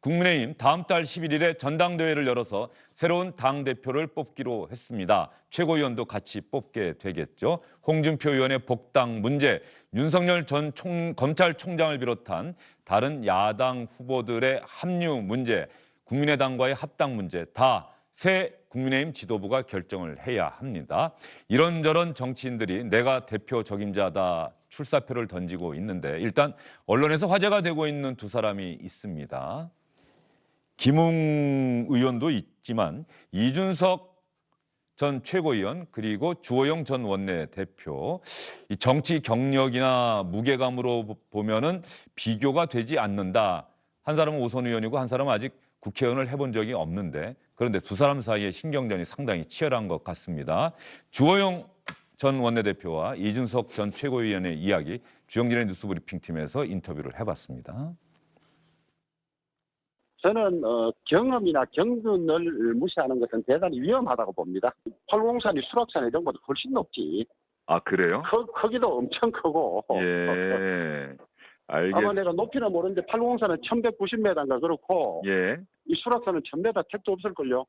국민의힘 다음 달 11일에 전당대회를 열어서 새로운 당대표를 뽑기로 했습니다. 최고위원도 같이 뽑게 되겠죠. 홍준표 의원의 복당 문제, 윤석열 전 검찰총장을 비롯한 다른 야당 후보들의 합류 문제, 국민의당과의 합당 문제 다 새 국민의힘 지도부가 결정을 해야 합니다. 이런저런 정치인들이 내가 대표 적임자다 출사표를 던지고 있는데 일단 언론에서 화제가 되고 있는 두 사람이 있습니다. 김웅 의원도 있지만 이준석 전 최고위원 그리고 주호영 전 원내대표, 이 정치 경력이나 무게감으로 보면은 비교가 되지 않는다. 한 사람은 오선 의원이고 한 사람은 아직 국회의원을 해본 적이 없는데 그런데 두 사람 사이의 신경전이 상당히 치열한 것 같습니다. 주호영 전 원내대표와 이준석 전 최고위원의 이야기 주영진의 뉴스브리핑팀에서 인터뷰를 해봤습니다. 저는 경험이나 경륜을 무시하는 것은 대단히 위험하다고 봅니다. 팔공산이 수락산 이런 것보다 훨씬 높지. 아, 그래요? 크기도 엄청 크고. 예. 아마 내가 높이는 모르는데 팔공산은 1190m인가 그렇고 예. 이 수락산은 1000m 택도 없을걸요.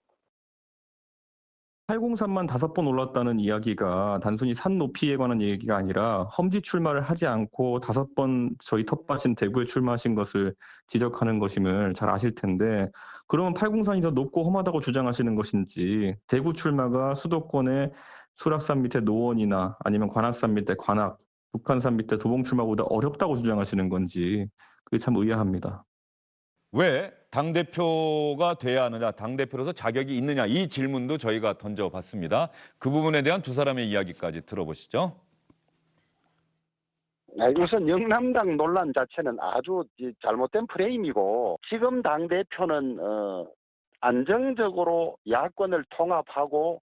803만 5번 올랐다는 이야기가 단순히 산 높이에 관한 얘기가 아니라 험지 출마를 하지 않고 5번 저희 텃밭인 대구에 출마하신 것을 지적하는 것임을 잘 아실 텐데, 그러면 803이 더 높고 험하다고 주장하시는 것인지, 대구 출마가 수도권의 수락산 밑에 노원이나 아니면 관악산 밑에 관악, 북한산 밑에 도봉 출마보다 어렵다고 주장하시는 건지 그게 참 의아합니다. 왜 당대표가 돼야 하느냐, 당대표로서 자격이 있느냐 이 질문도 저희가 던져봤습니다. 그 부분에 대한 두 사람의 이야기까지 들어보시죠. 우선 영남당 논란 자체는 아주 잘못된 프레임이고, 지금 당대표는 안정적으로 야권을 통합하고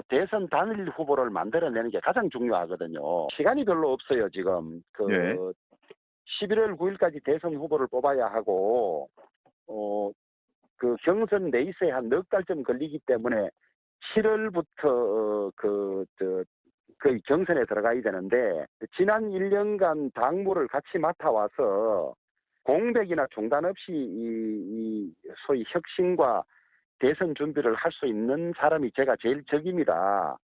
대선 단일 후보를 만들어내는 게 가장 중요하거든요. 시간이 별로 없어요. 지금 11월 9일까지 대선 후보를 뽑아야 하고 그 경선 레이스에 한 넉 달쯤 걸리기 때문에 7월부터 거의 경선에 들어가야 되는데, 지난 1년간 당무를 같이 맡아와서 공백이나 중단 없이 이 소위 혁신과 대선 준비를 할 수 있는 사람이 제가 제일 적입니다.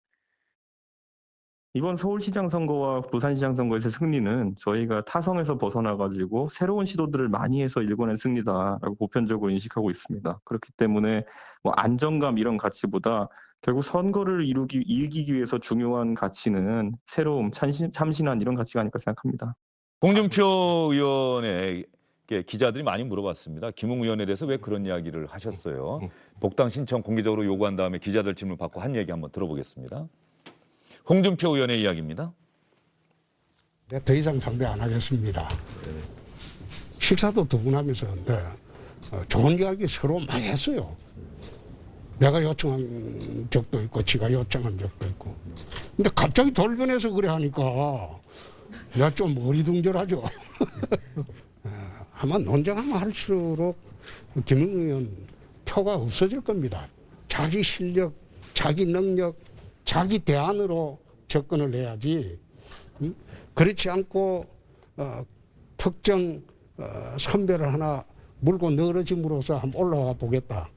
이번 서울시장 선거와 부산시장 선거에서의 승리는 저희가 타성에서 벗어나가지고 새로운 시도들을 많이 해서 일궈낸 승리다라고 보편적으로 인식하고 있습니다. 그렇기 때문에 뭐 안정감 이런 가치보다 결국 선거를 이기기 위해서 중요한 가치는 새로움, 참신한 이런 가치가 아닐까 생각합니다. 홍준표 의원에게 기자들이 많이 물어봤습니다. 김웅 의원에 대해서 왜 그런 이야기를 하셨어요? 복당 신청 공개적으로 요구한 다음에 기자들 질문 받고 한 얘기 한번 들어보겠습니다. 홍준표 의원의 이야기입니다. 더 이상 상대 안 하겠습니다. 식사도 두 분 하면서 좋은 이야기 서로 많이 했어요. 내가 요청한 적도 있고 지가 요청한 적도 있고. 근데 갑자기 돌변해서 그래 하니까 내가 좀 어리둥절하죠. 아마 논쟁하면 할수록 김웅 의원 표가 없어질 겁니다. 자기 실력, 자기 능력, 자기 대안으로 접근을 해야지, 그렇지 않고 특정 선배를 하나 물고 늘어짐으로써 한번 올라와 보겠다.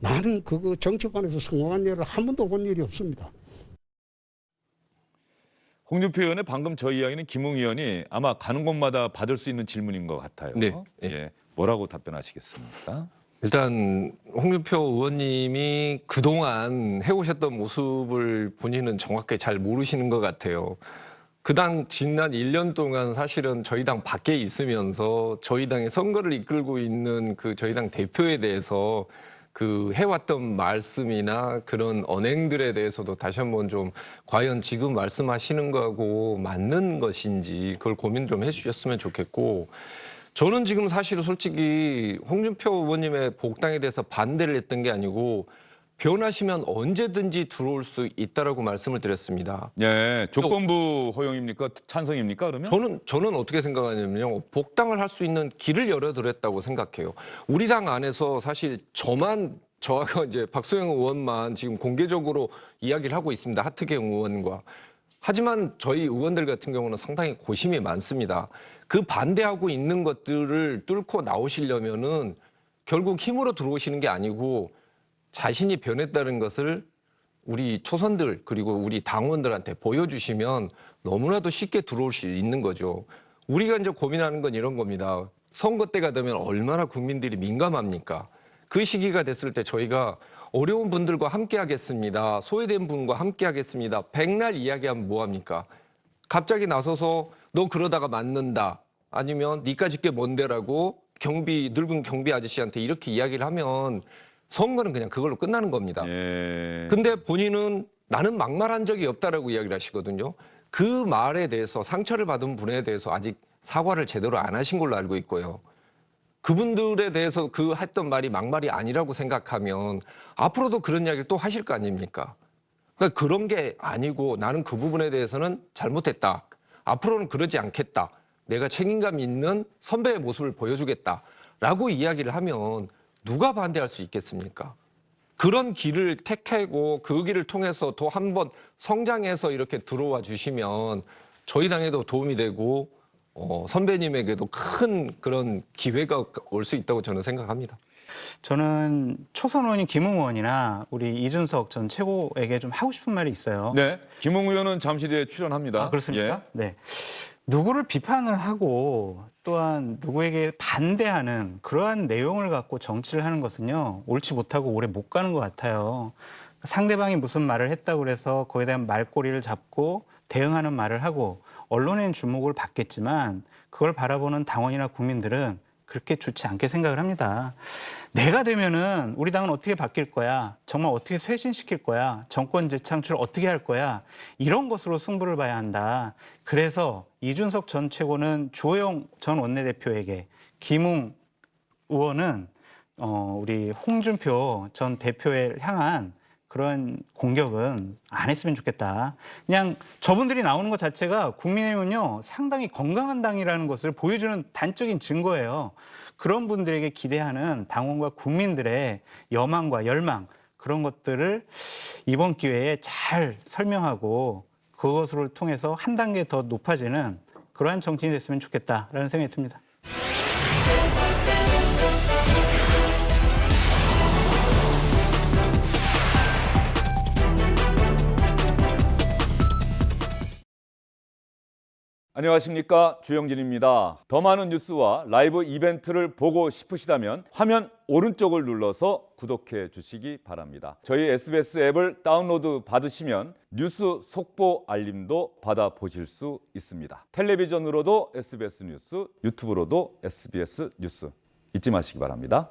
나는 그거 정치판에서 성공한 예를 한 번도 본 일이 없습니다. 홍준표 의원의 방금 저 이야기는 김웅 의원이 아마 가는 곳마다 받을 수 있는 질문인 것 같아요. 네. 예. 뭐라고 답변하시겠습니까? 일단 홍준표 의원님이 그동안 해오셨던 모습을 본인은 정확하게 잘 모르시는 것 같아요. 지난 1년 동안 사실은 저희 당 밖에 있으면서 저희 당의 선거를 이끌고 있는 그 저희 당 대표에 대해서 그 해왔던 말씀이나 그런 언행들에 대해서도 다시 한번 좀 과연 지금 말씀하시는 거하고 맞는 것인지 그걸 고민 좀 해주셨으면 좋겠고, 저는 지금 사실 솔직히 홍준표 의원님의 복당에 대해서 반대를 했던 게 아니고 변하시면 언제든지 들어올 수 있다라고 말씀을 드렸습니다. 예, 조건부 허용입니까? 찬성입니까? 그러면? 저는 어떻게 생각하냐면요. 복당을 할 수 있는 길을 열어드렸다고 생각해요. 우리 당 안에서 사실 저하고 이제 박소영 의원만 지금 공개적으로 이야기를 하고 있습니다. 하트경 의원과. 하지만 저희 의원들 같은 경우는 상당히 고심이 많습니다. 그 반대하고 있는 것들을 뚫고 나오시려면은 결국 힘으로 들어오시는 게 아니고 자신이 변했다는 것을 우리 초선들 그리고 우리 당원들한테 보여주시면 너무나도 쉽게 들어올 수 있는 거죠. 우리가 이제 고민하는 건 이런 겁니다. 선거 때가 되면 얼마나 국민들이 민감합니까? 그 시기가 됐을 때 저희가 어려운 분들과 함께 하겠습니다. 소외된 분과 함께 하겠습니다. 백날 이야기하면 뭐합니까? 갑자기 나서서 너 그러다가 맞는다. 아니면 니까짓 게 뭔데라고 늙은 경비 아저씨한테 이렇게 이야기를 하면 선거는 그냥 그걸로 끝나는 겁니다. 근데 본인은 나는 막말한 적이 없다라고 이야기를 하시거든요. 그 말에 대해서 상처를 받은 분에 대해서 아직 사과를 제대로 안 하신 걸로 알고 있고요. 그분들에 대해서 그 했던 말이 막말이 아니라고 생각하면 앞으로도 그런 이야기를 또 하실 거 아닙니까? 그러니까 그런 게 아니고 나는 그 부분에 대해서는 잘못했다. 앞으로는 그러지 않겠다. 내가 책임감 있는 선배의 모습을 보여주겠다라고 이야기를 하면 누가 반대할 수 있겠습니까? 그런 길을 택하고 그 길을 통해서 또 한 번 성장해서 이렇게 들어와 주시면 저희 당에도 도움이 되고 선배님에게도 큰 그런 기회가 올 수 있다고 저는 생각합니다. 저는 초선 의원인 김웅 의원이나 우리 이준석 전 최고에게 좀 하고 싶은 말이 있어요. 네, 김웅 의원은 잠시 뒤에 출연합니다. 아, 그렇습니까? 예. 네. 누구를 비판을 하고 또한 누구에게 반대하는 그러한 내용을 갖고 정치를 하는 것은요, 옳지 못하고 오래 못 가는 것 같아요. 상대방이 무슨 말을 했다고 해서 거기에 대한 말꼬리를 잡고 대응하는 말을 하고 언론의 주목을 받겠지만 그걸 바라보는 당원이나 국민들은 그렇게 좋지 않게 생각을 합니다. 내가 되면은 우리 당은 어떻게 바뀔 거야? 정말 어떻게 쇄신시킬 거야? 정권 재창출 어떻게 할 거야? 이런 것으로 승부를 봐야 한다. 그래서 이준석 전 최고는 주호영 전 원내대표에게, 김웅 의원은 우리 홍준표 전 대표에 향한 그런 공격은 안 했으면 좋겠다. 그냥 저분들이 나오는 것 자체가 국민의힘은요, 상당히 건강한 당이라는 것을 보여주는 단적인 증거예요. 그런 분들에게 기대하는 당원과 국민들의 여망과 열망, 그런 것들을 이번 기회에 잘 설명하고 그것을 통해서 한 단계 더 높아지는 그러한 정치인이 됐으면 좋겠다라는 생각이 듭니다. 안녕하십니까, 주영진입니다. 더 많은 뉴스와 라이브 이벤트를 보고 싶으시다면 화면 오른쪽을 눌러서 구독해 주시기 바랍니다. 저희 SBS 앱을 다운로드 받으시면 뉴스 속보 알림도 받아보실 수 있습니다. 텔레비전으로도 SBS 뉴스, 유튜브로도 SBS 뉴스 잊지 마시기 바랍니다.